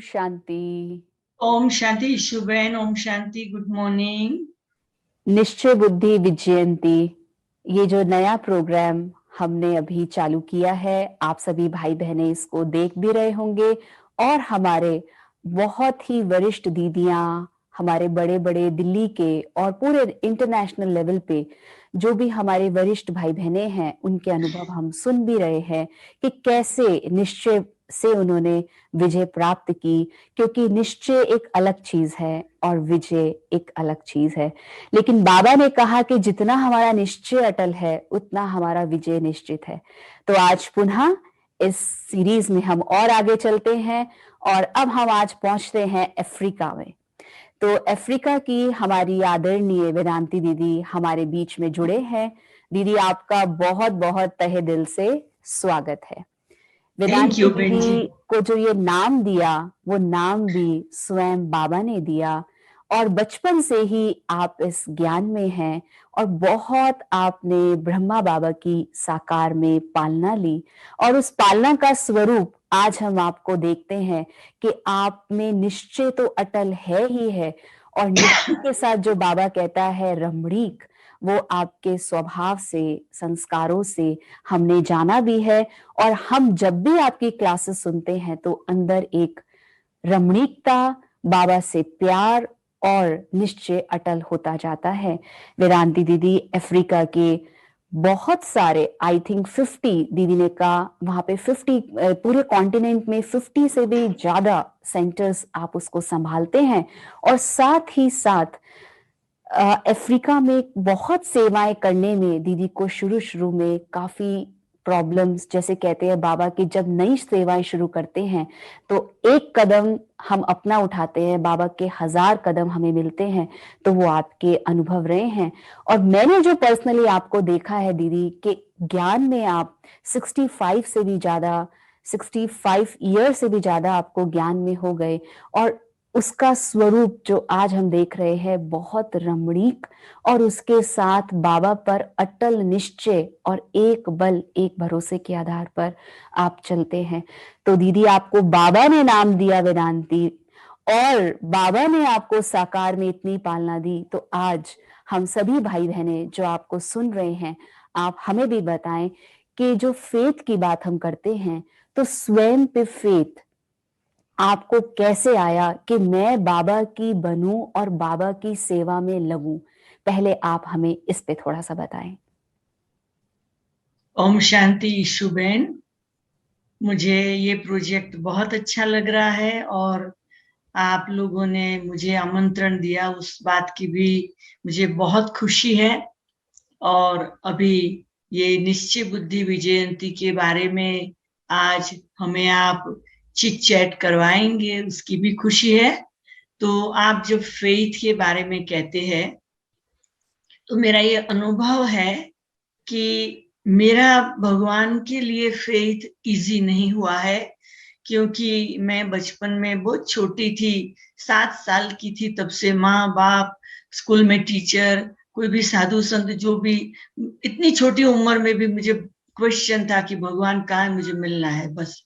शांति। ओम शांति शुभेन। ओम शांति। Good morning. निश्चय बुद्धि विजयंती, ये जो नया प्रोग्राम हमने अभी चालू किया है, आप सभी भाई बहनें इसको देख भी रहे होंगे और हमारे बहुत ही वरिष्ठ दीदियां, हमारे बड़े बड़े दिल्ली के और पूरे इंटरनेशनल लेवल पे जो भी हमारे वरिष्ठ भाई बहनें हैं, उनके अनुभव हम सुन भी रहे हैं कि कैसे निश्चय से उन्होंने विजय प्राप्त की। क्योंकि निश्चय एक अलग चीज है और विजय एक अलग चीज है। लेकिन बाबा ने कहा कि जितना हमारा निश्चय अटल है उतना हमारा विजय निश्चित है। तो आज पुनः इस सीरीज में हम और आगे चलते हैं और अब हम आज पहुंचते हैं अफ्रीका में। तो अफ्रीका की हमारी आदरणीय वेदांती दीदी हमारे बीच में जुड़े हैं। दीदी, आपका बहुत बहुत तहे दिल से स्वागत है। थैंक वेदांती यू बहन जी। दीदी को जो ये नाम दिया, वो नाम भी स्वयं बाबा ने दिया और बचपन से ही आप इस ज्ञान में हैं और बहुत आपने ब्रह्मा बाबा की साकार में पालना ली और उस पालना का स्वरूप आज हम आपको देखते हैं कि आप में निश्चय तो अटल है ही है और निश्चय के साथ जो बाबा कहता है रमणीक, वो आपके स्वभाव से, संस्कारों से हमने जाना भी है। और हम जब भी आपकी क्लासेस सुनते हैं तो अंदर एक रमणीकता, बाबा से प्यार और निश्चय अटल होता जाता है। वेदांती दीदी अफ्रीका के बहुत सारे, आई थिंक 50, दीदी ने कहा वहां पे 50, पूरे कॉन्टिनेंट में 50 से भी ज्यादा सेंटर्स आप उसको संभालते हैं और साथ ही साथ अफ्रीका में बहुत सेवाएं करने में दीदी को शुरू शुरू में काफी प्रॉब्लम्स, जैसे कहते हैं बाबा की जब नई सेवाएं शुरू करते हैं तो एक कदम हम अपना उठाते हैं, बाबा के 1000 कदम हमें मिलते हैं। तो वो आपके अनुभव रहे हैं और मैंने जो पर्सनली आपको देखा है दीदी के ज्ञान में, आप 65 से भी ज्यादा, 65 ईयर से भी ज्यादा आपको ज्ञान में हो गए और उसका स्वरूप जो आज हम देख रहे हैं बहुत रमणीक और उसके साथ बाबा पर अटल निश्चय और एक बल, एक भरोसे के आधार पर आप चलते हैं। तो दीदी, आपको बाबा ने नाम दिया वेदांती और बाबा ने आपको साकार में इतनी पालना दी। तो आज हम सभी भाई बहनें जो आपको सुन रहे हैं, आप हमें भी बताएं कि जो फेथ की बात हम करते हैं, तो स्वयं पे फेथ आपको कैसे आया कि मैं बाबा की बनूं और बाबा की सेवा में लगूं? पहले आप हमें इस पे थोड़ा सा बताएं। ओम शांति शुभेन। मुझे ये प्रोजेक्ट बहुत अच्छा लग रहा है और आप लोगों ने मुझे आमंत्रण दिया, उस बात की भी मुझे बहुत खुशी है। और अभी ये निश्चय बुद्धि विजयंती के बारे में आज हमें आप चिट चैट करवाएंगे, उसकी भी खुशी है। तो आप जब फेथ के बारे में कहते हैं तो मेरा ये अनुभव है कि मेरा भगवान के लिए फेथ इजी नहीं हुआ है, क्योंकि मैं बचपन में बहुत छोटी थी, 7 साल की थी, तब से माँ बाप, स्कूल में टीचर, कोई भी साधु संत, जो भी, इतनी छोटी उम्र में भी मुझे क्वेश्चन था कि भगवान कहाँ है, मुझे मिलना है बस।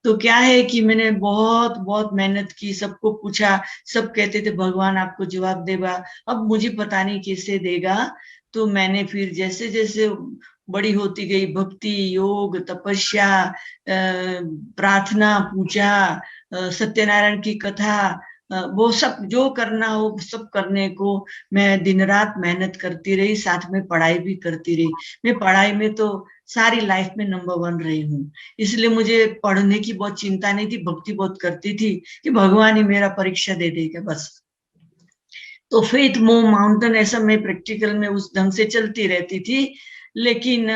तो क्या है कि मैंने बहुत बहुत मेहनत की, सबको पूछा, सब कहते थे भगवान आपको जवाब देगा, अब मुझे पता नहीं कैसे देगा। तो मैंने फिर जैसे जैसे बड़ी होती गई, भक्ति, योग, तपस्या, प्रार्थना, पूजा, सत्यनारायण की कथा, वो सब जो करना हो सब करने को मैं दिन रात मेहनत करती रही, साथ में पढ़ाई भी करती रही। मैं पढ़ाई में तो सारी लाइफ में नंबर 1 रही हूँ, इसलिए मुझे पढ़ने की बहुत चिंता नहीं थी, भक्ति बहुत करती थी कि भगवान ही मेरा परीक्षा दे देगा बस। तो फेथ मो माउंटेन, ऐसा मैं प्रैक्टिकल में उस ढंग से चलती रहती थी। लेकिन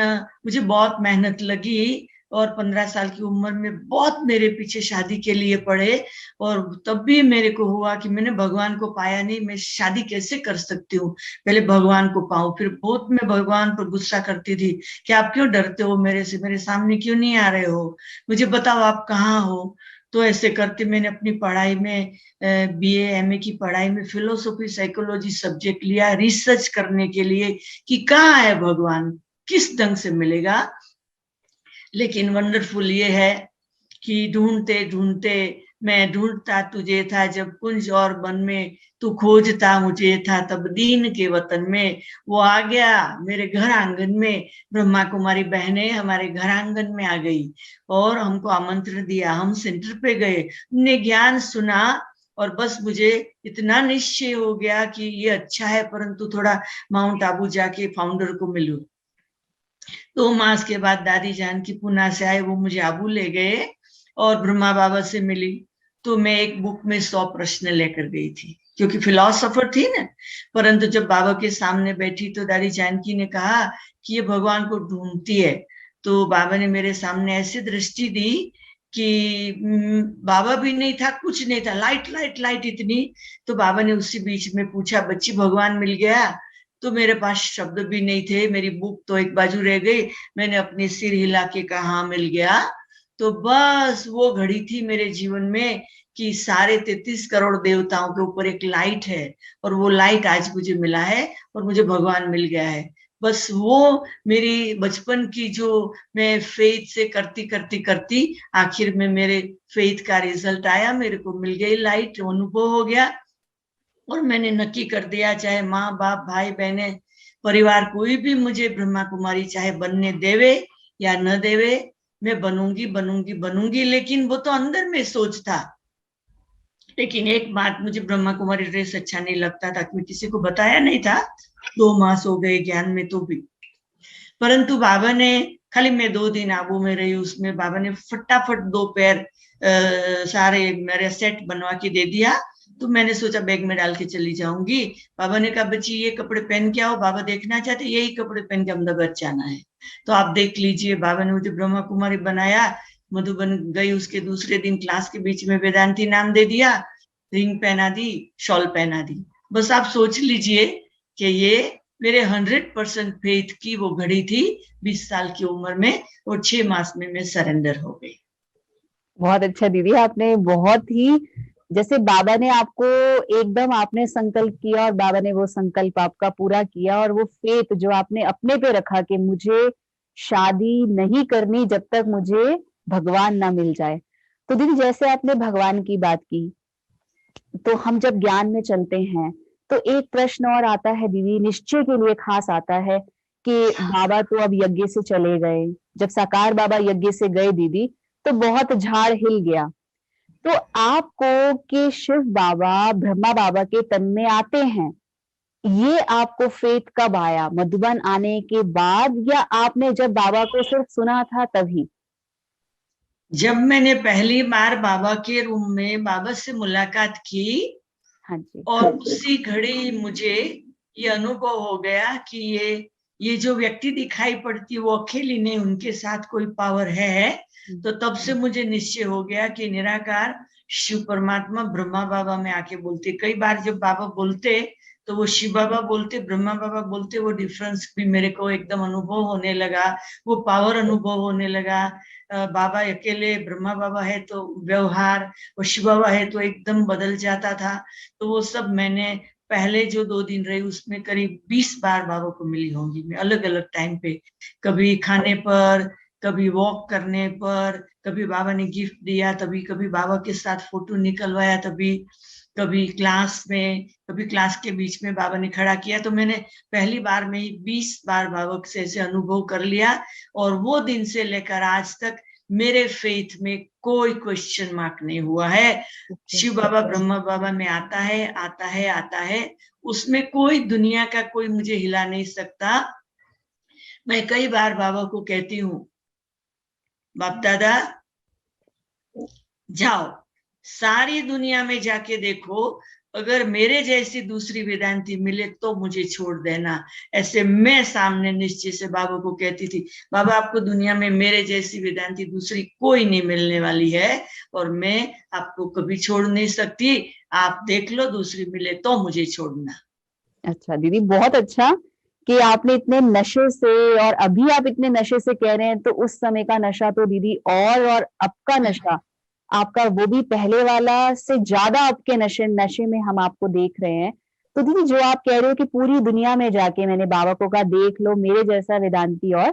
मुझे बहुत मेहनत लगी और 15 साल की उम्र में बहुत मेरे पीछे शादी के लिए पड़े। और तब भी मेरे को हुआ कि मैंने भगवान को पाया नहीं, मैं शादी कैसे कर सकती हूँ, पहले भगवान को पाऊं। फिर बहुत मैं भगवान पर गुस्सा करती थी कि आप क्यों डरते हो मेरे से, मेरे सामने क्यों नहीं आ रहे हो, मुझे बताओ आप कहाँ हो। तो ऐसे करके मैंने अपनी पढ़ाई में, बीए एमए की पढ़ाई में फिलोसॉफी साइकोलॉजी सब्जेक्ट लिया, रिसर्च करने के लिए कि कहाँ है भगवान, किस ढंग से मिलेगा। लेकिन वंडरफुल ये है कि ढूंढते ढूंढते मैं ढूंढता तुझे था जब कुंज और वन में, तू खोजता मुझे था तब दीन के वतन में। वो आ गया मेरे घर आंगन में, ब्रह्मा कुमारी बहनें हमारे घर आंगन में आ गई और हमको आमंत्रण दिया। हम सेंटर पे गए, हमने ज्ञान सुना और बस मुझे इतना निश्चय हो गया कि ये अच्छा है, परंतु थोड़ा माउंट आबू जाके फाउंडर को मिलूं। 2 मास के बाद दादी जान की पुणे से आए, वो मुझे आबू ले गए और ब्रह्मा बाबा से मिली। तो मैं एक बुक में 100 प्रश्न लेकर गई थी, क्योंकि फिलोसोफर थी ना। परंतु जब बाबा के सामने बैठी तो दादी जानकी ने कहा कि ये भगवान को ढूंढती है। तो बाबा ने मेरे सामने ऐसी दृष्टि दी कि बाबा भी नहीं था, कुछ नहीं था, लाइट लाइट लाइट इतनी। तो बाबा ने उसी बीच में पूछा, बच्ची भगवान मिल गया? तो मेरे पास शब्द भी नहीं थे, मेरी बुक तो एक बाजू रह गई। मैंने अपने सिर हिला के कहा हाँ मिल गया। तो बस वो घड़ी थी मेरे जीवन में कि सारे 33 करोड़ देवताओं के ऊपर एक लाइट है, और वो लाइट आज मुझे मिला है और मुझे भगवान मिल गया है। बस वो मेरी बचपन की जो मैं फेथ से करती करती करती आखिर में मेरे फेथ का रिजल्ट आया, मेरे को मिल गई लाइट, अनुभव हो गया। और मैंने नक्की कर दिया, चाहे माँ बाप भाई बहने परिवार कोई भी मुझे ब्रह्मा कुमारी चाहे बनने देवे या न देवे, मैं बनूंगी बनूंगी बनूंगी। लेकिन वो तो अंदर में सोच था। लेकिन एक बात, मुझे ब्रह्मा कुमारी ड्रेस अच्छा नहीं लगता था, मैं किसी को बताया नहीं था। 2 मास हो गए ज्ञान में तो भी। परंतु बाबा ने, खाली मैं 2 दिन आबू में रही, उसमें बाबा ने फटाफट 2 पैर सारे मेरे सेट बनवा के दे दिया। तो मैंने सोचा बैग में डाल के चली जाऊंगी। बाबा ने कहा बच्ची ये कपड़े पहन के आओ, बाबा देखना चाहते, यही कपड़े पहन के अहमदाबाद जाना है। तो आप देख लीजिए, बाबा ने मुझे ब्रह्मा कुमारी बनाया। मधुबन गई, उसके दूसरे दिन क्लास के बीच में वेदांती नाम दे दिया, रिंग पहना दी, शॉल पहना दी। बस आप सोच लीजिए कि ये मेरे 100% फेथ की वो घड़ी थी 20 साल की उम्र में, और 6 मास में मैं सरेंडर हो गई। बहुत अच्छा दीदी, आपने बहुत ही, जैसे बाबा ने आपको एकदम आपने संकल्प किया और बाबा ने वो संकल्प आपका पूरा किया, और वो फेथ जो आपने अपने पे रखा कि मुझे शादी नहीं करनी जब तक मुझे भगवान ना मिल जाए। तो दीदी जैसे आपने भगवान की बात की, तो हम जब ज्ञान में चलते हैं तो एक प्रश्न और आता है दीदी, निश्चय के लिए खास आता है कि बाबा तो अब यज्ञ से चले गए। जब साकार बाबा यज्ञ से गए दीदी, तो बहुत झाड़ हिल गया। तो आपको कि शिव बाबा ब्रह्मा बाबा के तन में आते हैं, ये आपको फेथ कब आया? मधुबन आने के बाद या आपने जब बाबा को सिर्फ सुना था तभी? जब मैंने पहली बार बाबा के रूम में बाबा से मुलाकात की, हाँ जी। और उसी घड़ी मुझे ये अनुभव हो गया कि ये जो व्यक्ति दिखाई पड़ती है वो अकेली नहीं, उनके साथ कोई पावर है। तो तब से मुझे निश्चय हो गया कि निराकार शिव परमात्मा ब्रह्मा बाबा में आके बोलते। कई बार जब बाबा बोलते तो वो शिव बाबा बोलते, ब्रह्मा बाबा बोलते, वो डिफरेंस भी मेरे को एकदम अनुभव होने लगा, वो पावर अनुभव होने लगा। बाबा अकेले, ब्रह्मा बाबा है तो व्यवहार, और शिव बाबा है तो एकदम बदल जाता था। तो वो सब मैंने पहले जो 2 दिन रही उसमें करीब 20 बार बाबा को मिली होंगी मैं, अलग अलग टाइम पे। कभी खाने पर, कभी वॉक करने पर, कभी बाबा ने गिफ्ट दिया, तभी कभी बाबा के साथ फोटो निकलवाया, तभी कभी क्लास में, कभी क्लास के बीच में बाबा ने खड़ा किया। तो मैंने पहली बार में ही 20 बार बाबा से ऐसे अनुभव कर लिया। और वो दिन से लेकर आज तक मेरे फेथ में कोई क्वेश्चन मार्क नहीं हुआ है। शिव बाबा ब्रह्मा बाबा में आता है आता है आता है, उसमें कोई दुनिया का कोई मुझे हिला नहीं सकता। मैं कई बार बाबा को कहती हूँ, बाप दादा जाओ सारी दुनिया में जाके देखो, अगर मेरे जैसी दूसरी वेदांती मिले तो मुझे छोड़ देना। ऐसे मैं सामने निश्चय से बाबा को कहती थी, बाबा आपको दुनिया में मेरे जैसी वेदांती दूसरी कोई नहीं मिलने वाली है, और मैं आपको कभी छोड़ नहीं सकती। आप देख लो, दूसरी मिले तो मुझे छोड़ना। अच्छा दीदी, बहुत अच्छा कि आपने इतने नशे से, और अभी आप इतने नशे से कह रहे हैं, तो उस समय का नशा तो दीदी और अब का नशा आपका वो भी पहले वाला से ज्यादा आपके नशे नशे में हम आपको देख रहे हैं। तो दीदी जो आप कह रहे हो कि पूरी दुनिया में जाके मैंने बाबा को कहा देख लो मेरे जैसा वेदांती और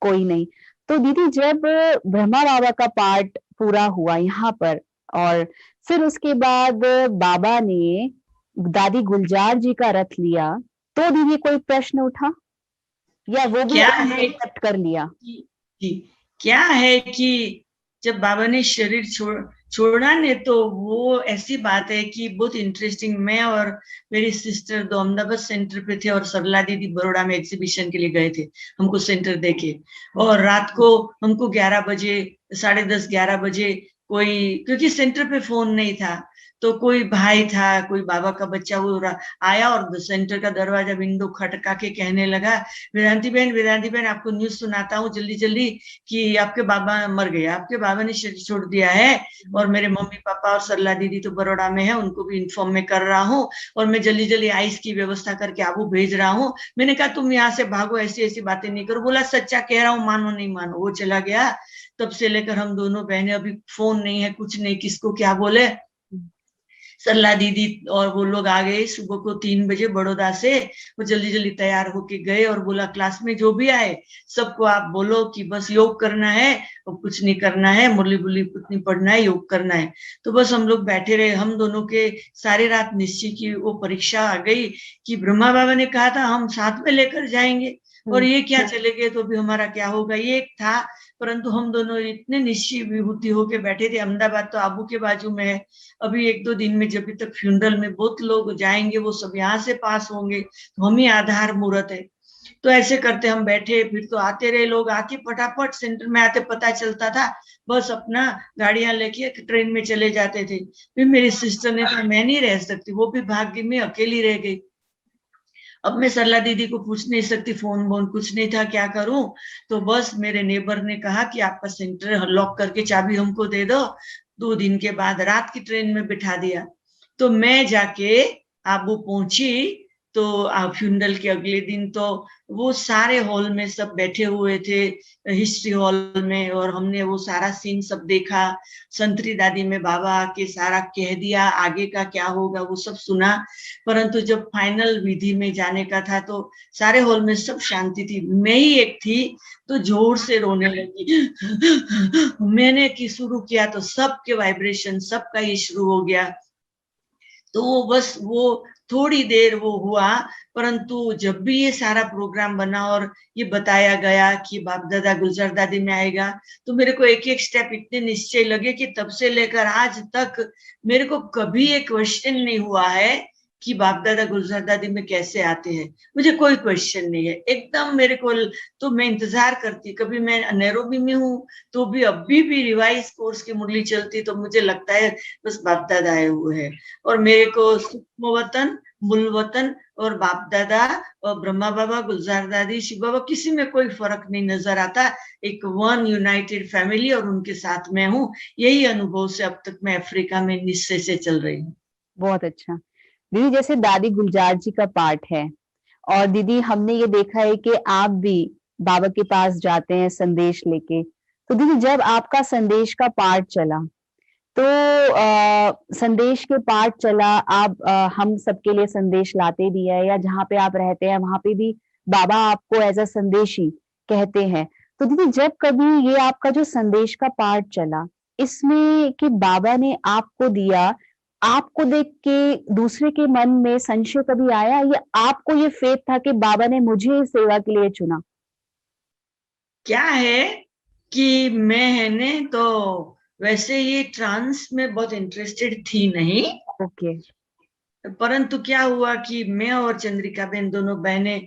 कोई नहीं। तो दीदी जब ब्रह्मा बाबा का पार्ट पूरा हुआ यहाँ पर, और फिर उसके बाद बाबा ने दादी गुलजार जी का रथ लिया, तो दीदी कोई प्रश्न उठा या वो भी क्या आपने है एक्सेप्ट कर लिया? कि क्या है कि जब बाबा ने शरीर छोड़ा ने, तो वो ऐसी बात है कि बहुत इंटरेस्टिंग। मैं और मेरी सिस्टर दो अहमदाबाद सेंटर पे थे और सरला दीदी बड़ोड़ा में एग्जीबिशन के लिए गए थे, हमको सेंटर देके। और रात को हमको 11 बजे, 10:30 11 बजे कोई, क्योंकि सेंटर पे फोन नहीं था, तो कोई भाई था, कोई बाबा का बच्चा, वो आया और सेंटर का दरवाजा विंडो खटका के कहने लगा, वेदांती बहन आपको न्यूज सुनाता हूँ जल्दी जल्दी कि आपके बाबा मर गए, आपके बाबा ने शरीर छोड़ दिया है। और मेरे मम्मी पापा और सरला दीदी तो बड़ोड़ा में है, उनको भी इन्फॉर्म में कर रहा हूँ, और मैं जल्दी जल्दी आइस की व्यवस्था करके आबू भेज रहा हूँ। मैंने कहा तुम यहाँ से भागो, ऐसी ऐसी बातें नहीं करो। बोला सच्चा कह रहा हूँ, मानो नहीं मानो। वो चला गया। तब से लेकर हम दोनों बहनें, अभी फोन नहीं है, कुछ नहीं, किसको क्या बोले। सरला दीदी और वो लोग आ गए सुबह को 3 बजे बड़ौदा से। वो जल्दी जल्दी तैयार होके गए और बोला क्लास में जो भी आए सबको आप बोलो कि बस योग करना है और कुछ नहीं करना है, मुरली बुरली कुछ नहीं पढ़ना है, योग करना है। तो बस हम लोग बैठे रहे। हम दोनों के सारी रात निश्चय की वो परीक्षा आ गई कि ब्रह्मा बाबा ने कहा था हम साथ में लेकर जाएंगे, और ये क्या चले गए तो भी हमारा क्या होगा, ये एक था। परंतु हम दोनों इतने निश्चय विभूति होके बैठे थे। अहमदाबाद तो आबू के बाजू में है, अभी 1-2 दिन में जब तक फ्यूनरल में बहुत लोग जाएंगे, वो सब यहाँ से पास होंगे, तो हम ही आधार मूर्त है। तो ऐसे करते हम बैठे, फिर तो आते रहे लोग, आके फटाफट सेंटर में आते पता चलता था, बस अपना गाड़ियां लेके ट्रेन में चले जाते थे। फिर मेरी सिस्टर ने कहा मैं नहीं रह सकती, वो भी भाग्य में अकेली रह गई। अब मैं सरला दीदी को पूछ नहीं सकती, फोन बोन कुछ नहीं था, क्या करूं। तो बस मेरे नेबर ने कहा कि आपका सेंटर लॉक करके चाबी हमको दे दो। 2 दिन के बाद रात की ट्रेन में बिठा दिया। तो मैं जाके आबू पहुंची। तो फ्यूनरल के अगले दिन तो वो सारे हॉल में सब बैठे हुए थे, हिस्ट्री हॉल में, और हमने वो सारा सीन सब देखा। संतरी दादी में बाबा आके सारा कह दिया, आगे का क्या होगा वो सब सुना। परंतु जब फाइनल विधि में जाने का था तो सारे हॉल में सब शांति थी, मैं ही एक थी तो जोर से रोने लगी। मैंने की शुरू किया तो सबके वाइब्रेशन सबका ही शुरू हो गया। तो वो बस वो थोड़ी देर वो हुआ। परंतु जब भी ये सारा प्रोग्राम बना और ये बताया गया कि बाप दादा गुलजार दादी में आएगा, तो मेरे को एक एक स्टेप इतने निश्चय लगे कि तब से लेकर आज तक मेरे को कभी एक क्वेश्चन नहीं हुआ है कि बाप दादा गुलजार दादी में कैसे आते हैं। मुझे कोई क्वेश्चन नहीं है एकदम मेरे को। तो मैं इंतजार करती, कभी मैं नैरोबी में हूँ तो भी अभी भी रिवाइज कोर्स की मुरली चलती, तो मुझे लगता है बस बाप दादा आए हुए हैं। और मेरे को सूक्ष्म वतन, मूल वतन और बाप दादा और ब्रह्मा बाबा गुलजार दादी शिव बाबा, किसी में कोई फर्क नहीं नजर आता। एक वन यूनाइटेड फैमिली और उनके साथ में हूँ। यही अनुभव से अब तक मैं अफ्रीका में निश्चय से चल रही हूँ। बहुत अच्छा। दीदी जैसे दादी गुलजार जी का पाठ है, और दीदी हमने ये देखा है कि आप भी बाबा के पास जाते हैं संदेश लेके। तो दीदी जब आपका संदेश का पाठ चला, तो संदेश के पाठ चला, आप हम सबके लिए संदेश लाते भी है, या जहाँ पे आप रहते हैं वहां पे भी बाबा आपको एज अ संदेशी कहते हैं। तो दीदी जब कभी ये आपका जो संदेश का पाठ चला, इसमें कि बाबा ने आपको दिया, आपको देख के दूसरे के मन में संशय कभी आया, या आपको ये फेथ था कि बाबा ने मुझे इस सेवा के लिए चुना? क्या है कि मैं है ने तो वैसे ये ट्रांस में बहुत इंटरेस्टेड थी नहीं। ओके। परंतु क्या हुआ कि मैं और चंद्रिका बहन दोनों बहनें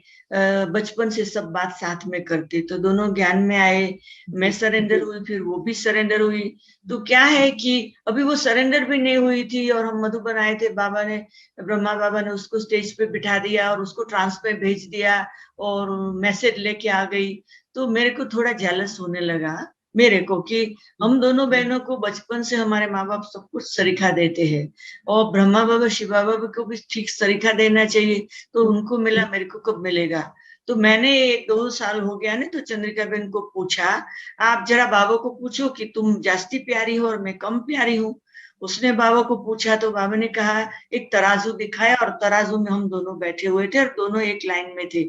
बचपन से सब बात साथ में करते, तो दोनों ज्ञान में आए। मैं सरेंडर हुई, फिर वो भी सरेंडर हुई। तो क्या है कि अभी वो सरेंडर भी नहीं हुई थी और हम मधुबन आए थे। बाबा ने, ब्रह्मा बाबा ने उसको स्टेज पे बिठा दिया और उसको ट्रांस पे भेज दिया और मैसेज लेके आ गई। तो मेरे को थोड़ा जेलस होने लगा मेरे को कि हम दोनों बहनों को बचपन से हमारे माँ बाप सब कुछ सरीखा देते हैं, और ब्रह्मा बाबा शिव बाबा को भी ठीक सरीखा देना चाहिए, तो उनको मिला, मेरे को कब मिलेगा। तो मैंने 1-2 साल हो गया ना, तो चंद्रिका बहन को पूछा, आप जरा बाबा को पूछो कि तुम जास्ती प्यारी हो और मैं कम प्यारी हूँ। उसने बाबा को पूछा तो बाबा ने कहा, एक तराजू दिखाया और तराजू में हम दोनों बैठे हुए थे और दोनों एक लाइन में थे।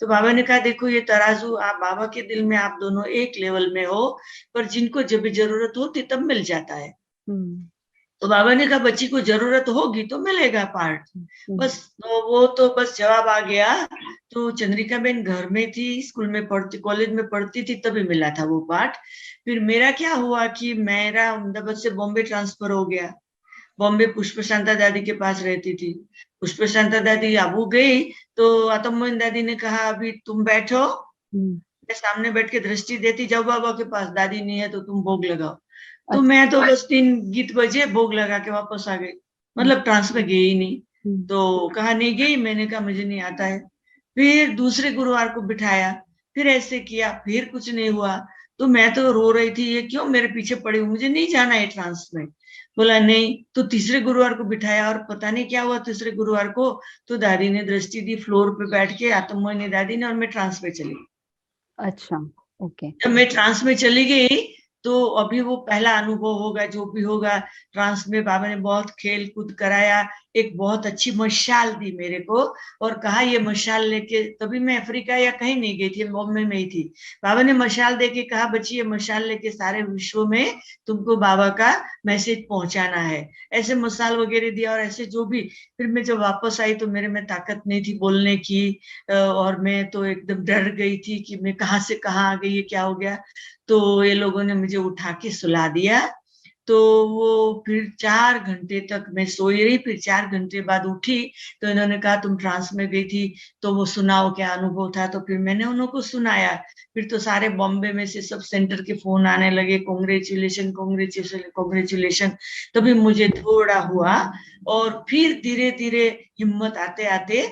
तो बाबा ने कहा देखो ये तराजू, आप बाबा के दिल में आप दोनों एक लेवल में हो, पर जिनको जब भी जरूरत होती तब मिल जाता है। तो बाबा ने कहा बच्ची को जरूरत होगी तो मिलेगा पार्ट। बस तो वो तो बस जवाब आ गया। तो चंद्रिका बेन घर में थी, स्कूल में पढ़ती, कॉलेज में पढ़ती थी, तभी मिला था वो पार्ट। फिर मेरा क्या हुआ कि मेरा अहमदाबाद से बॉम्बे ट्रांसफर हो गया। बॉम्बे पुष्प शांता दादी के पास रहती थी। पुष्प शांता दादी आबू गई तो आतम मोहन दादी ने कहा अभी तुम बैठो, मैं सामने बैठ के दृष्टि देती जाओ बाबा के पास, दादी नहीं है तो तुम भोग लगाओ। तो मैं तो बस 3 गीत बजे भोग लगा के वापस आ गई, मतलब ट्रांस में गई ही नहीं। तो कहा नहीं गई, मैंने कहा मुझे नहीं आता है। फिर दूसरे गुरुवार को बिठाया, फिर ऐसे किया, फिर कुछ नहीं हुआ। तो मैं तो रो रही थी, ये क्यों मेरे पीछे पड़ी हूँ, मुझे नहीं जाना है ट्रांस में। बोला नहीं। तो तीसरे गुरुवार को बिठाया और पता नहीं क्या हुआ तीसरे गुरुवार को, तो दादी ने दृष्टि दी फ्लोर पे बैठ के, आत्म मोहिनी दादी ने, और मैं ट्रांस में चली गई। अच्छा, ओके। जब मैं ट्रांस में चली गई तो अभी वो पहला अनुभव होगा जो भी होगा। ट्रांस में बाबा ने बहुत खेल कूद कराया, एक बहुत अच्छी मशाल दी मेरे को और कहा ये मशाल लेके, तभी मैं अफ्रीका या कहीं नहीं गई थी, बॉम्बे में ही थी। बाबा ने मशाल देके कहा बच्ची ये मशाल लेके सारे विश्व में तुमको बाबा का मैसेज पहुंचाना है। ऐसे मसाल वगैरह दिया और ऐसे जो भी। फिर मैं जब वापस आई तो मेरे में ताकत नहीं थी बोलने की, और मैं तो एकदम डर गई थी कि मैं कहाँ से कहाँ आ गई, ये क्या हो गया। तो ये लोगों ने मुझे उठा के सुला दिया। तो वो फिर 4 घंटे तक मैं सोई रही, फिर 4 घंटे बाद उठी। तो इन्होंने कहा तुम ट्रांस में गई थी तो वो सुनाओ क्या अनुभव था। तो फिर मैंने उनको सुनाया। फिर तो सारे बॉम्बे में से सब सेंटर के फोन आने लगे, कॉन्ग्रेचुलेशन कॉन्ग्रेचुलेशन कॉन्ग्रेचुलेशन। तभी मुझे थोड़ा हुआ और फिर धीरे धीरे हिम्मत आते आते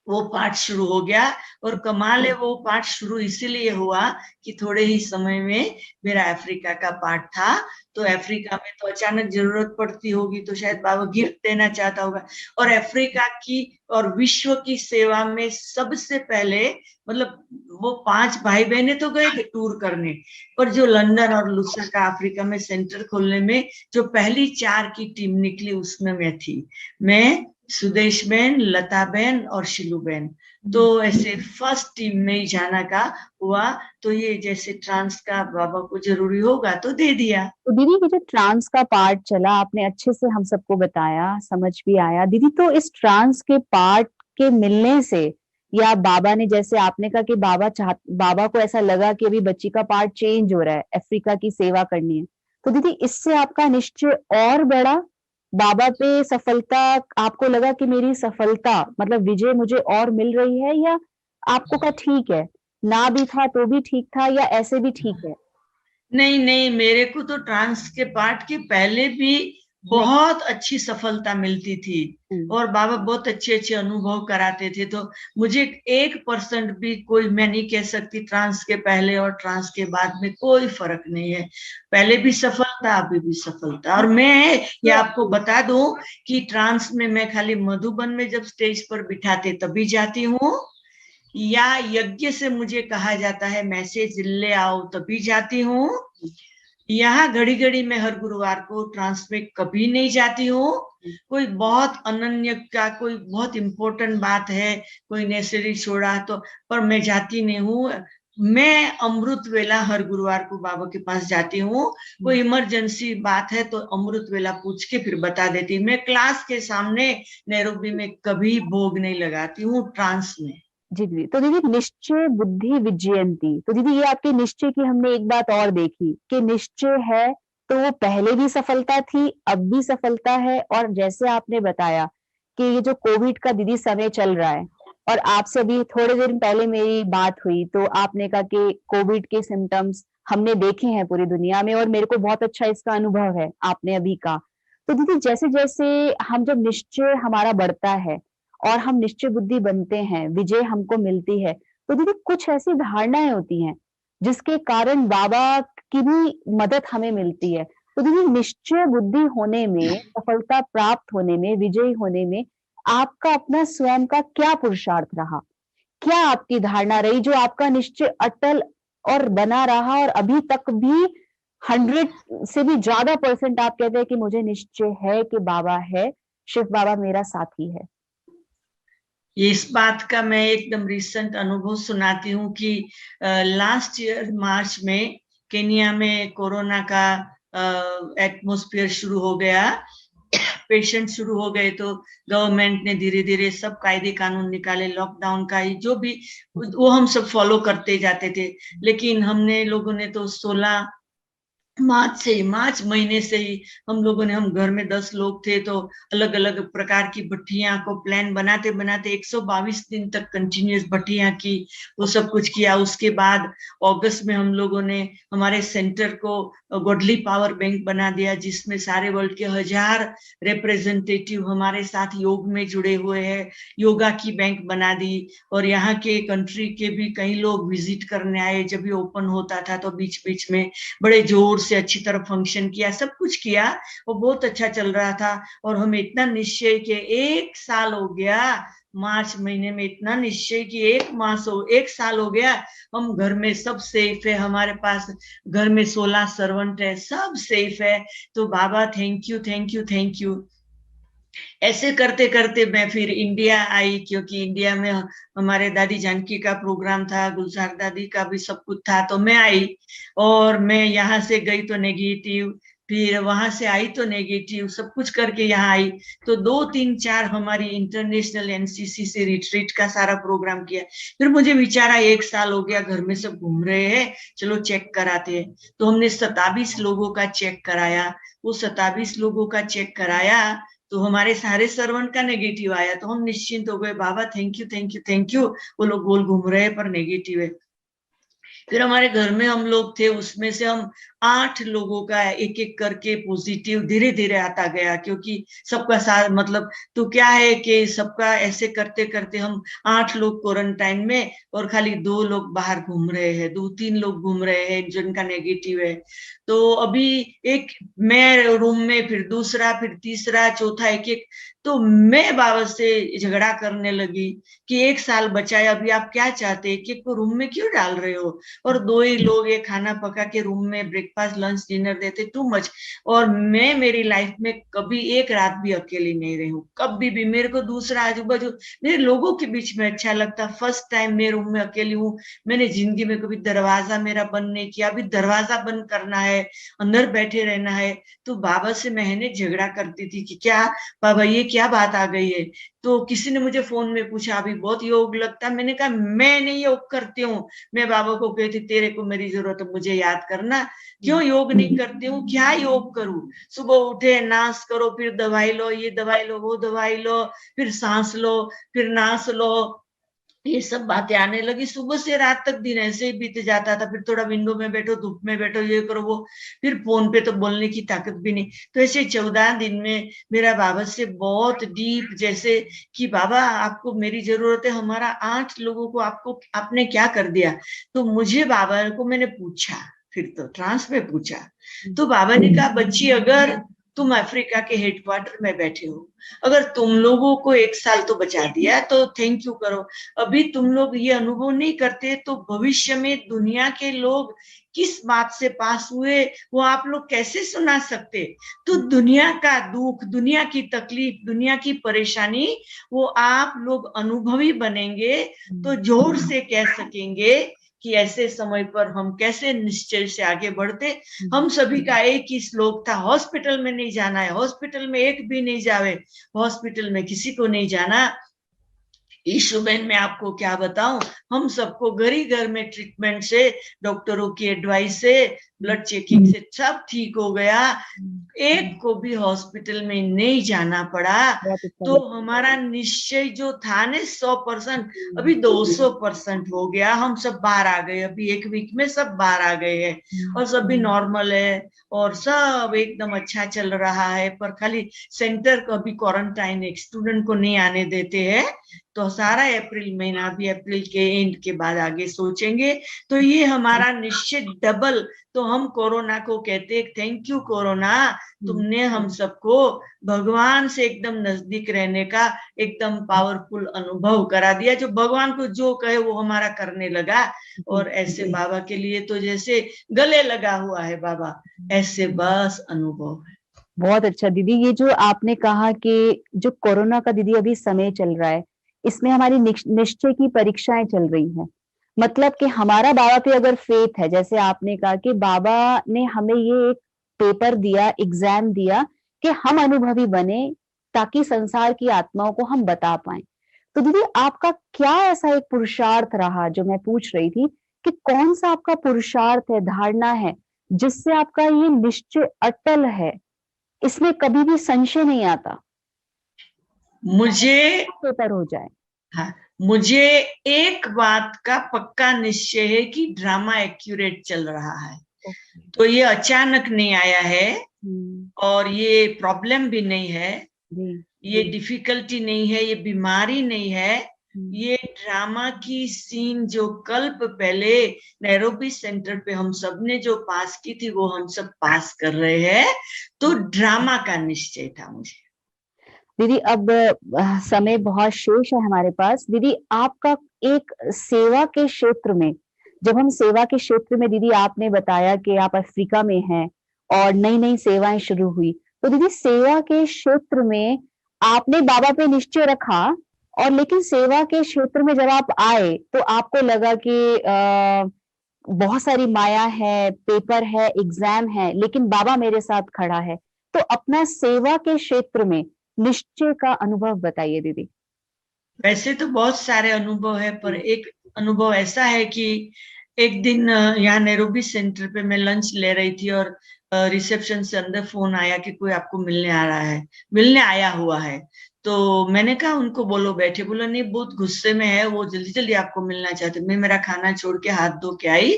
वो पाठ शुरू हो गया। और कमाल है वो पाठ शुरू इसीलिए हुआ कि थोड़े ही समय में मेरा अफ्रीका का पाठ था। तो अफ्रीका में तो अचानक जरूरत पड़ती होगी तो शायद बाबा गिफ्ट देना चाहता होगा। और अफ्रीका की और विश्व की सेवा में सबसे पहले, मतलब वो 5 भाई बहने तो गए थे टूर करने, पर जो लंदन और लुसाका अफ्रीका में सेंटर खोलने में जो पहली 4 की टीम निकली उसमें मैं थी। मैं, सुदेश बहन, लता बहन और शिलू बहन। तो ऐसे फर्स्ट टीम में ही जाना का हुआ। तो ये जैसे ट्रांस का बाबा को जरूरी होगा तो दे दिया। तो दीदी ये जो ट्रांस का पार्ट चला आपने अच्छे से हम सबको बताया, समझ भी आया दीदी। तो इस ट्रांस के पार्ट के मिलने से, या बाबा ने, जैसे आपने कहा कि बाबा को ऐसा लगा कि अभी बच्ची का पार्ट चेंज हो रहा है, अफ्रीका की सेवा करनी है, तो दीदी इससे आपका निश्चय और बढ़ा? बाबा पे सफलता, आपको लगा कि मेरी सफलता मतलब विजय मुझे और मिल रही है, या आपको का ठीक है, ना भी था तो भी ठीक था, या ऐसे भी ठीक है? नहीं नहीं, मेरे को तो ट्रांस के पार्ट के पहले भी नहीं। बहुत अच्छी सफलता मिलती थी हम्म। और बाबा बहुत अच्छे अच्छे अनुभव कराते थे। तो मुझे 1% भी कोई, मैं नहीं कह सकती ट्रांस के पहले और ट्रांस के बाद में कोई फर्क नहीं है। पहले भी सफलता, अभी भी सफलता। और मैं ये आपको बता दूं कि ट्रांस में मैं खाली मधुबन में जब स्टेज पर बिठाते तभी जाती हूँ, या यज्ञ से मुझे कहा जाता है मैसेज ले आओ तभी जाती हूँ। यहाँ घड़ी घड़ी में हर गुरुवार को ट्रांस में कभी नहीं जाती हूँ। कोई बहुत अनन्य का कोई बहुत इंपॉर्टेंट बात है, कोई नेसेसरी छोड़ा तो, पर मैं जाती नहीं हूँ। मैं अमृत वेला हर गुरुवार को बाबा के पास जाती हूँ। कोई इमरजेंसी बात है तो अमृत वेला पूछ के फिर बता देती। मैं क्लास के सामने नैरोबी में कभी भोग नहीं लगाती हूँ ट्रांस में। जी दीदी। तो दीदी निश्चय बुद्धि विजयंती, तो दीदी ये आपके निश्चय की हमने एक बात और देखी कि निश्चय है तो वो पहले भी सफलता थी, अब भी सफलता है। और जैसे आपने बताया कि ये जो कोविड का दीदी समय चल रहा है, और आपसे अभी थोड़े दिन पहले मेरी बात हुई तो आपने कहा कि कोविड के सिम्टम्स हमने देखे हैं पूरी दुनिया में, और मेरे को बहुत अच्छा इसका अनुभव है आपने अभी का। तो दीदी जैसे जैसे हम जब निश्चय हमारा बढ़ता है और हम निश्चय बुद्धि बनते हैं, विजय हमको मिलती है, तो दीदी कुछ ऐसी धारणाएं होती हैं जिसके कारण बाबा की भी मदद हमें मिलती है। तो दीदी निश्चय बुद्धि होने में, सफलता प्राप्त होने में, विजयी होने में आपका अपना स्वयं का क्या पुरुषार्थ रहा? क्या आपकी धारणा रही जो आपका निश्चय अटल और बना रहा, और अभी तक भी 100 से भी ज्यादा परसेंट आप कहते हैं कि मुझे निश्चय है कि बाबा है, शिव बाबा मेरा साथी है? ये इस बात का मैं एकदम रिसेंट अनुभव सुनाती हूँ कि लास्ट ईयर मार्च में केनिया में कोरोना का एटमॉस्फेयर शुरू हो गया, पेशेंट शुरू हो गए, तो गवर्नमेंट ने धीरे धीरे सब कायदे कानून निकाले, लॉकडाउन का ही जो भी वो हम सब फॉलो करते जाते थे। लेकिन हमने लोगों ने तो 16 मार्च महीने से ही हम लोगों ने, हम घर में 10 लोग थे, तो अलग अलग प्रकार की भट्टियां को प्लान बनाते बनाते 122 दिन तक कंटिन्यूस भट्टियां की, वो सब कुछ किया। उसके बाद अगस्त में हम लोगों ने हमारे सेंटर को गॉडली पावर बैंक बना दिया, जिसमें सारे वर्ल्ड के 1000 रिप्रेजेंटेटिव हमारे साथ योग में जुड़े हुए हैं। योगा की बैंक बना दी, और यहाँ के कंट्री के भी कई लोग विजिट करने आए। जब भी ओपन होता था तो बीच बीच में बड़े जोर से अच्छी तरह फंक्शन किया, सब कुछ किया, वो बहुत अच्छा चल रहा था। और हमें इतना निश्चय कि 1 साल हो गया, मार्च महीने में इतना निश्चय कि 1 साल हो गया, हम घर में सब सेफ है, हमारे पास घर में 16 सर्वेंट है, सब सेफ है। तो बाबा thank you thank you thank you. ऐसे करते करते मैं फिर इंडिया आई, क्योंकि इंडिया में हमारे दादी जानकी का प्रोग्राम था, गुलजार दादी का भी सब कुछ था, तो मैं आई। और मैं यहाँ से गई तो नेगेटिव, फिर वहां से आई तो नेगेटिव, सब कुछ करके यहाँ आई। तो 2 3 4 हमारी इंटरनेशनल एनसीसी से रिट्रीट का सारा प्रोग्राम किया। फिर मुझे विचारा 1 साल हो गया, घर में सब घूम रहे हैं, चलो चेक कराते हैं। तो हमने 27 लोगों का चेक कराया। वो 27 लोगों का चेक कराया तो हमारे सारे सर्वेंट का नेगेटिव आया, तो हम निश्चिंत हो गए, बाबा thank you thank you thank you. वो लोग गोल घूम रहे हैं पर नेगेटिव है। फिर हमारे घर में हम लोग थे, उसमें से हम 8 लोगों का एक एक करके पॉजिटिव धीरे धीरे आता गया, क्योंकि सबका साथ मतलब, तो क्या है कि सबका ऐसे करते करते हम 8 लोग क्वारंटाइन में, और खाली 2 लोग बाहर घूम रहे हैं, 2-3 लोग घूम रहे हैं जिनका नेगेटिव है। तो अभी एक मैं रूम में, फिर दूसरा, फिर तीसरा, चौथा, एक एक। तो मैं बाबा से झगड़ा करने लगी कि 1 साल बचा है, अभी आप क्या चाहते हैं, एक एक को रूम में क्यों डाल रहे हो? और 2 ही लोग ये खाना पका के रूम में ब्रेकफास्ट लंच डिनर देते, टू मच। और मैं मेरी लाइफ में कभी एक रात भी अकेली नहीं रही हूँ, कभी भी। मेरे को दूसरा आजू बाजू मेरे लोगों के बीच में अच्छा लगता। फर्स्ट टाइम मैं रूम में अकेली हूँ। मैंने जिंदगी में कभी दरवाजा मेरा बंद नहीं किया, अभी दरवाजा बंद करना है, अंदर बैठे रहना है। तो बाबा से मैंने झगड़ा करती थी कि क्या बाबा ये क्या बात आ गई है? तो किसी ने मुझे फोन में पूछा अभी बहुत योग लगता है। मैंने कहा मैं नहीं योग करती हूँ। मैं बाबा को कहती तेरे को मेरी जरूरत है, मुझे याद करना। क्यों योग नहीं करती हूँ? क्या योग करूं? सुबह उठे नाश करो, फिर दवाई लो, ये दवाई लो, वो दवाई लो, फिर सांस लो, फिर नाश लो, ये सब बातें आने लगी। सुबह से रात तक दिन ऐसे ही बीत जाता था। फिर थोड़ा विंडो में बैठो, धूप में बैठो, ये करो वो। फिर फोन पे तो बोलने की ताकत भी नहीं। तो ऐसे 14 दिन में मेरा बाबा से बहुत डीप, जैसे कि बाबा आपको मेरी जरूरत है, हमारा 8 लोगों को आपको आपने क्या कर दिया? तो मुझे बाबा को मैंने पूछा, फिर तो ट्रांस में पूछा। तो बाबा ने कहा बच्ची, अगर तुम अफ्रीका के हेडक्वार्टर में बैठे हो, अगर तुम लोगों को 1 साल तो बचा दिया तो थैंक यू करो। अभी तुम लोग ये अनुभव नहीं करते तो भविष्य में दुनिया के लोग किस बात से पास हुए वो आप लोग कैसे सुना सकते? तो दुनिया का दुख, दुनिया की तकलीफ, दुनिया की परेशानी वो आप लोग अनुभवी बनेंगे तो जोर से कह सकेंगे कि ऐसे समय पर हम कैसे निश्चय से आगे बढ़ते। हम सभी का एक ही श्लोक था, हॉस्पिटल में नहीं जाना है, हॉस्पिटल में एक भी नहीं जावे, हॉस्पिटल में किसी को नहीं जाना। ईशु बहन मैं आपको क्या बताऊं, हम सबको घर ही घर में ट्रीटमेंट से, डॉक्टरों की एडवाइस से, ब्लड चेकिंग से सब ठीक हो गया। एक को भी हॉस्पिटल में नहीं जाना पड़ा। तो हमारा निश्चय जो था ना 100%, अभी 200% हो गया। हम सब बाहर आ गए, अभी 1 वीक में सब बाहर आ गए हैं और सब भी नॉर्मल है और सब एकदम अच्छा चल रहा है। पर खाली सेंटर को अभी क्वारंटाइन एक स्टूडेंट को नहीं आने देते हैं। तो सारा अप्रैल महीना, भी अप्रैल के एंड के बाद आगे सोचेंगे। तो ये हमारा निश्चित डबल। तो हम कोरोना को कहते हैं थैंक यू कोरोना, तुमने हम सबको भगवान से एकदम नजदीक रहने का एकदम पावरफुल अनुभव करा दिया। जो भगवान को जो कहे वो हमारा करने लगा। और ऐसे बाबा के लिए तो जैसे गले लगा हुआ है बाबा, ऐसे बस अनुभव है। बहुत अच्छा दीदी, ये जो आपने कहा कि जो कोरोना का दीदी अभी समय चल रहा है, इसमें हमारी निश्चय की परीक्षाएं चल रही हैं। मतलब कि हमारा बाबा पे अगर फेथ है, जैसे आपने कहा कि बाबा ने हमें ये एक पेपर दिया, एग्जाम दिया कि हम अनुभवी बने, ताकि संसार की आत्माओं को हम बता पाएं। तो दीदी, आपका क्या ऐसा एक पुरुषार्थ रहा, जो मैं पूछ रही थी कि कौन सा आपका पुरुषार्थ है, धारणा है, जिससे आपका ये निश्चय अटल है, इसमें कभी भी संशय नहीं आता मुझे पेपर हो जाए? हाँ, मुझे एक बात का पक्का निश्चय है कि ड्रामा एक्यूरेट चल रहा है। ओके। तो ये अचानक नहीं आया है हम्म। और ये प्रॉब्लम भी नहीं है, जी। ये डिफिकल्टी नहीं है, ये बीमारी नहीं है। हम्म। ये ड्रामा की सीन जो कल्प पहले नैरोबी सेंटर पे हम सब ने जो पास की थी, वो हम सब पास कर रहे हैं। तो ड्रामा का निश्चय था मुझे। दीदी, अब समय बहुत शेष है हमारे पास। दीदी, आपका एक सेवा के क्षेत्र में, जब हम सेवा के क्षेत्र में, दीदी आपने बताया कि आप अफ्रीका में हैं और नई नई सेवाएं शुरू हुई, तो दीदी सेवा के क्षेत्र में आपने बाबा पे निश्चय रखा, और लेकिन सेवा के क्षेत्र में जब आप आए तो आपको लगा कि बहुत सारी माया है, पेपर है, एग्जाम है, लेकिन बाबा मेरे साथ खड़ा है। तो अपना सेवा के क्षेत्र में निश्चय का अनुभव बताइए दीदी। वैसे तो बहुत सारे अनुभव है, पर जी। एक अनुभव ऐसा है कि एक दिन यहाँ नैरोबी सेंटर पे मैं लंच ले रही थी और रिसेप्शन से अंदर फोन आया कि कोई आपको मिलने आ रहा है, मिलने आया हुआ है। तो मैंने कहा उनको बोलो बैठे। बोला नहीं, बहुत गुस्से में है वो, जल्दी जल्दी आपको मिलना चाहते। मैं मेरा खाना छोड़ के हाथ धो के आई,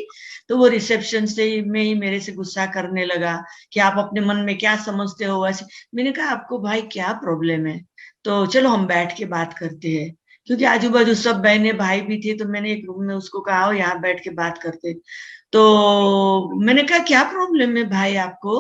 तो वो रिसेप्शन से ही मेरे से गुस्सा करने लगा कि आप अपने मन में क्या समझते हो वैसे। मैंने कहा आपको भाई क्या प्रॉब्लम है, तो चलो हम बैठ के बात करते हैं। क्योंकि आजू बाजू सब बहने भाई भी थे, तो मैंने एक रूम में उसको कहा आओ यहाँ बैठ के बात करते। तो मैंने कहा क्या प्रॉब्लम है भाई आपको।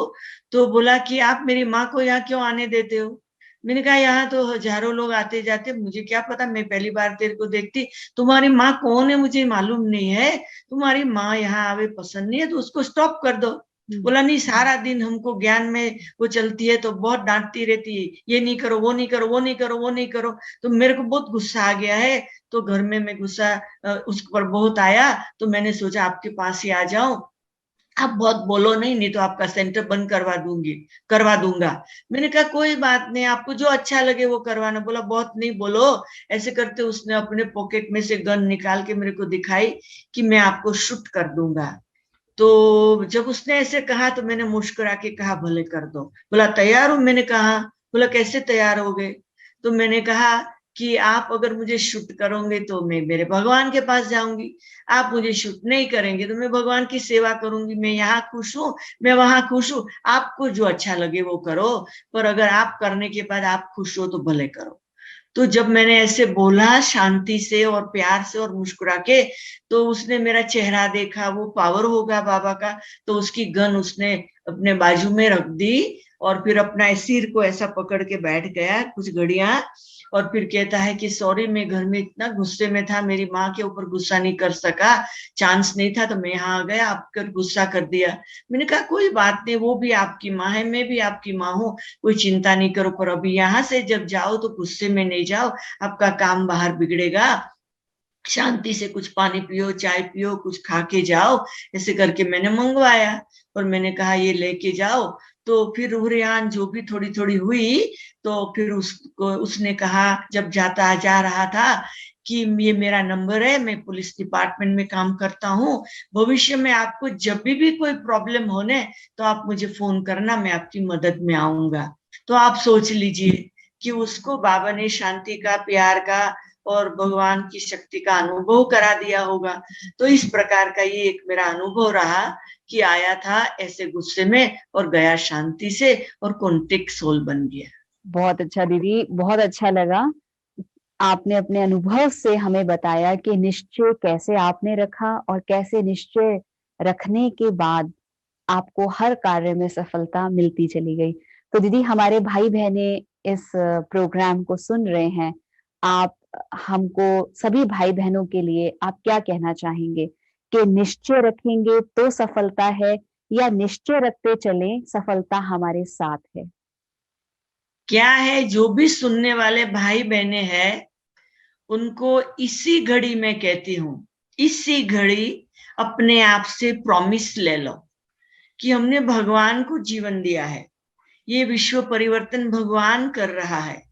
तो बोला कि आप मेरी माँ को यहाँ क्यों आने देते हो। मैंने कहा यहाँ तो हजारों लोग आते जाते, मुझे क्या पता, मैं पहली बार तेरे को देखती। तुम्हारी माँ कौन है मुझे मालूम नहीं है, तुम्हारी माँ यहाँ आवे पसंद नहीं है तो उसको स्टॉप कर दो। बोला नहीं, सारा दिन हमको ज्ञान में वो चलती है तो बहुत डांटती रहती है, ये नहीं करो, वो नहीं करो, वो नहीं करो, वो नहीं करो। तो मेरे को बहुत गुस्सा आ गया है। तो घर में मैं गुस्सा उस पर बहुत आया। तो मैंने सोचा आपके पास ही आ जाऊं, आप बहुत बोलो नहीं, नहीं तो आपका सेंटर बंद करवा दूंगा। मैंने कहा कोई बात नहीं, आपको जो अच्छा लगे वो करवाना। बोला बहुत नहीं बोलो। ऐसे करते उसने अपने पॉकेट में से गन निकाल के मेरे को दिखाई कि मैं आपको शूट कर दूंगा। तो जब उसने ऐसे कहा तो मैंने मुस्कुरा के कहा भले कर दो। बोला तैयार हूं। मैंने कहा, बोला कैसे तैयार हो गए। तो मैंने कहा कि आप अगर मुझे शूट करोगे तो मैं मेरे भगवान के पास जाऊंगी, आप मुझे शूट नहीं करेंगे तो मैं भगवान की सेवा करूंगी। मैं यहाँ खुश हूँ, मैं वहां खुश हूँ, आपको जो अच्छा लगे वो करो, पर अगर आप करने के बाद आप खुश हो तो भले करो। तो जब मैंने ऐसे बोला शांति से और प्यार से और मुस्कुरा के, तो उसने मेरा चेहरा देखा, वो पावर होगा बाबा का। तो उसकी गन उसने अपने बाजू में रख दी और फिर अपना सिर को ऐसा पकड़ के बैठ गया कुछ घड़ियां। और फिर कहता है कि सॉरी, मैं घर में इतना गुस्से में था, मेरी माँ के ऊपर गुस्सा नहीं कर सका, चांस नहीं था, तो मैं यहाँ आ गया, आपका गुस्सा कर दिया। मैंने कहा कोई बात नहीं, वो भी आपकी माँ है, मैं भी आपकी माँ हूँ, कोई चिंता नहीं करो, पर अभी यहाँ से जब जाओ तो गुस्से में नहीं जाओ, आपका काम बाहर बिगड़ेगा। शांति से कुछ पानी पियो, चाय पियो, कुछ खा के जाओ। ऐसे करके मैंने मंगवाया और मैंने कहा ये लेके जाओ। तो फिर रुहरियान जो भी थोड़ी थोड़ी हुई, तो फिर उसको उसने कहा जब जा रहा था कि ये मेरा नंबर है, मैं पुलिस डिपार्टमेंट में काम करता हूँ, भविष्य में आपको जब भी कोई प्रॉब्लम होने तो आप मुझे फोन करना, मैं आपकी मदद में आऊंगा। तो आप सोच लीजिए कि उसको बाबा ने शांति का, प्यार का और भगवान की शक्ति का अनुभव करा दिया होगा। तो इस प्रकार का ये एक मेरा अनुभव रहा कि आया था ऐसे गुस्से में और गया शांति से और कॉन्टेक्ट सोल बन गया। बहुत अच्छा दीदी, बहुत अच्छा लगा। आपने अपने अनुभव से हमें बताया कि निश्चय कैसे आपने रखा और कैसे निश्चय रखने के बाद आपको हर कार्य में सफलता मिलती चली गई। तो दीदी, हमारे भाई बहने इस प्रोग्राम को सुन रहे हैं, आप हमको, सभी भाई बहनों के लिए आप क्या कहना चाहेंगे कि निश्चय रखेंगे तो सफलता है, या निश्चय रखते चलें, सफलता हमारे साथ है? क्या है, जो भी सुनने वाले भाई बहने हैं उनको इसी घड़ी में कहती हूँ, इसी घड़ी अपने आप से प्रॉमिस ले लो कि हमने भगवान को जीवन दिया है, ये विश्व परिवर्तन भगवान कर रहा है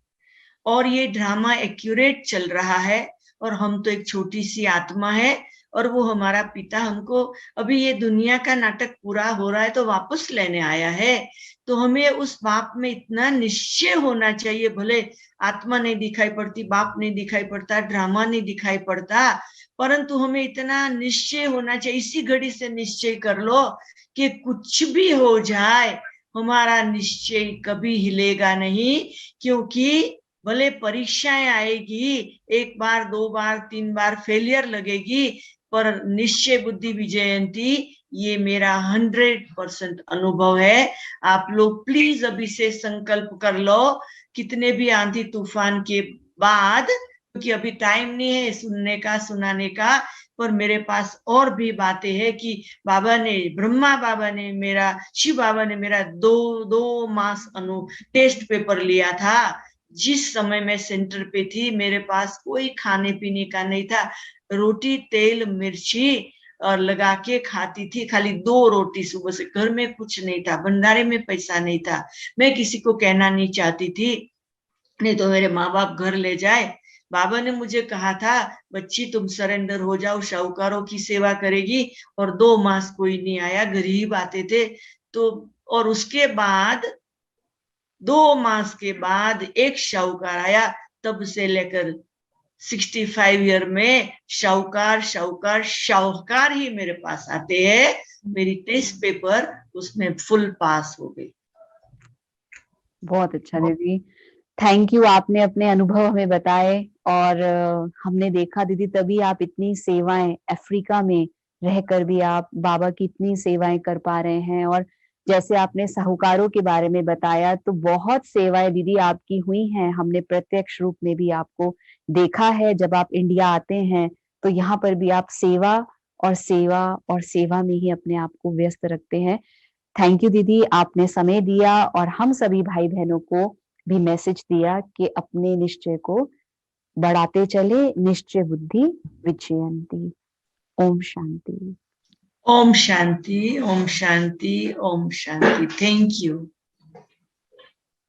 और ये ड्रामा एक्यूरेट चल रहा है और हम तो एक छोटी सी आत्मा है और वो हमारा पिता हमको अभी ये दुनिया का नाटक पूरा हो रहा है तो वापस लेने आया है। तो हमें उस बाप में इतना निश्चय होना चाहिए, भले आत्मा नहीं दिखाई पड़ती, बाप नहीं दिखाई पड़ता, ड्रामा नहीं दिखाई पड़ता, परंतु हमें इतना निश्चय होना चाहिए, इसी घड़ी से निश्चय कर लो कि कुछ भी हो जाए हमारा निश्चय कभी हिलेगा नहीं, क्योंकि भले परीक्षाएं आएगी, 1 बार 2 बार 3 बार फेलियर लगेगी, पर निश्चय बुद्धि विजयंती ये मेरा 100% अनुभव है। आप लोग प्लीज अभी से संकल्प कर लो, कितने भी आंधी तूफान के बाद, क्योंकि अभी टाइम नहीं है सुनने का सुनाने का, पर मेरे पास और भी बातें हैं कि बाबा ने, ब्रह्मा बाबा ने मेरा, शिव बाबा ने मेरा 2 मास टेस्ट पेपर लिया था। जिस समय मैं सेंटर पे थी मेरे पास कोई खाने पीने का नहीं था, रोटी तेल मिर्ची और लगा के खाती थी, खाली 2 रोटी सुबह से, घर में कुछ नहीं था, भंडारे में पैसा नहीं था, मैं किसी को कहना नहीं चाहती थी, नहीं तो मेरे माँ बाप घर ले जाए। बाबा ने मुझे कहा था, बच्ची तुम सरेंडर हो जाओ, शाहूकारों की सेवा करेगी, और 2 मास कोई नहीं आया, गरीब आते थे तो। और उसके बाद 2 मास के बाद एक शाहूकार आया, तब से लेकर 65 ईयर में शाहूकार शाहूकार शाहूकार ही मेरे पास आते हैं। मेरी टेस्ट पेपर उसमें फुल पास हो गई। बहुत अच्छा दीदी, थैंक यू, आपने अपने अनुभव हमें बताए और हमने देखा दीदी, तभी आप इतनी सेवाएं अफ्रीका में रहकर भी आप बाबा की इतनी सेवाएं कर पा रहे हैं। और जैसे आपने साहूकारों के बारे में बताया, तो बहुत सेवाएं दीदी आपकी हुई हैं, हमने प्रत्यक्ष रूप में भी आपको देखा है। जब आप इंडिया आते हैं तो यहाँ पर भी आप सेवा और सेवा और सेवा में ही अपने आप को व्यस्त रखते हैं। थैंक यू दीदी, आपने समय दिया और हम सभी भाई बहनों को भी मैसेज दिया कि अपने निश्चय को बढ़ाते चले, निश्चय बुद्धि विजयंती। ओम शांति। ओम शांति, ओम शांति, ओम शांति। Thank you.